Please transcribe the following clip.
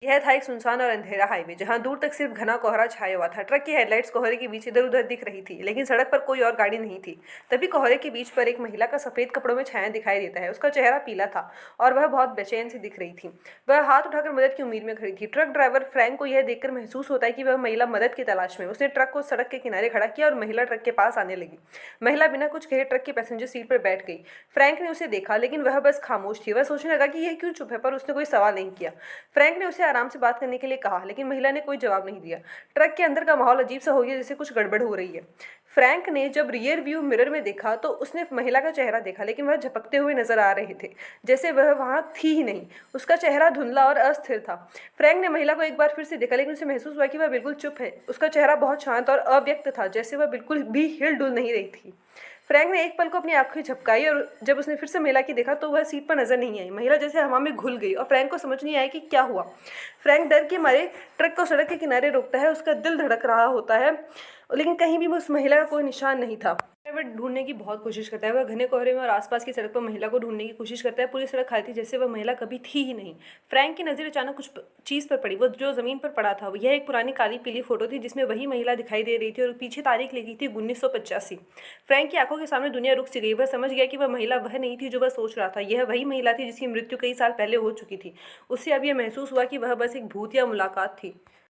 यह था एक सुनसान और अंधेरा हाईवे जहां दूर तक सिर्फ घना कोहरा छाया हुआ था। ट्रक की हेडलाइट्स कोहरे के बीच इधर उधर दिख रही थी, लेकिन सड़क पर कोई और गाड़ी नहीं थी। तभी कोहरे के बीच पर एक महिला का सफेद कपड़ों में छाया दिखाई देता है। उसका चेहरा पीला था और वह बहुत बेचैन सी दिख रही थी। वह हाथ उठाकर मदद की उम्मीद में खड़ी थी। ट्रक ड्राइवर फ्रैंक को यह देखकर महसूस होता है कि वह महिला मदद की तलाश में। उसने ट्रक को सड़क के किनारे खड़ा किया और महिला ट्रक के पास आने लगी। महिला बिना कुछ कहे ट्रक की पैसेंजर सीट पर बैठ गई। फ्रैंक ने उसे देखा, लेकिन वह बस खामोश थी। वह सोचने लगा कि यह क्यों चुप है, पर उसने कोई सवाल नहीं किया। फ्रैंक ने उसे आराम से बात करने के लिए कहा, लेकिन महिला ने कोई जवाब नहीं दिया। ट्रक के अंदर का माहौल अजीब सा हो गया, जैसे कुछ गड़बड़ हो रही है। फ्रैंक ने जब रियर व्यू मिरर में देखा तो उसने महिला का चेहरा देखा, लेकिन वह झपकते हुए नजर आ रहे थे, जैसे वह वहां थी ही नहीं। उसका चेहरा धुंधला और अस्थिर था। फ्रैंक ने महिला को एक बार फिर से देखा, लेकिन उसे महसूस हुआ कि वह बिल्कुल चुप है। उसका चेहरा बहुत शांत और अव्यक्त था, जैसे वह बिल्कुल भी हिल डुल नहीं रही थी। फ्रैंक ने एक पल को अपनी आंखें झपकाई और जब उसने फिर से महिला की देखा तो वह सीट पर नजर नहीं आई। महिला जैसे हवा में घुल गई और फ्रैंक को समझ नहीं आया कि क्या हुआ। फ्रैंक डर के मारे ट्रक को सड़क के किनारे रोकता है। उसका दिल धड़क रहा होता है, लेकिन कहीं भी उस महिला का कोई निशान नहीं था। वह ढूंढने की बहुत कोशिश करता है। वह घने कोहरे में और आसपास की सड़क पर महिला को ढूंढने की कोशिश करता है। पूरी सड़क खाली थी, जैसे वह महिला कभी थी ही नहीं। फ्रैंक की नजर अचानक कुछ चीज पर पड़ी। वो जो जमीन पर पड़ा था यह एक पुरानी काली पीली फोटो थी, जिसमें वही महिला दिखाई दे रही थी और पीछे तारीख लिखी थी 1985। फ्रैंक की आंखों के सामने दुनिया रुक सी गई। वह समझ गया कि वह महिला वह नहीं थी जो वह सोच रहा था। यह वही महिला थी जिसकी मृत्यु कई साल पहले हो चुकी थी। उससे अब यह महसूस हुआ कि वह बस एक भूत या मुलाकात थी।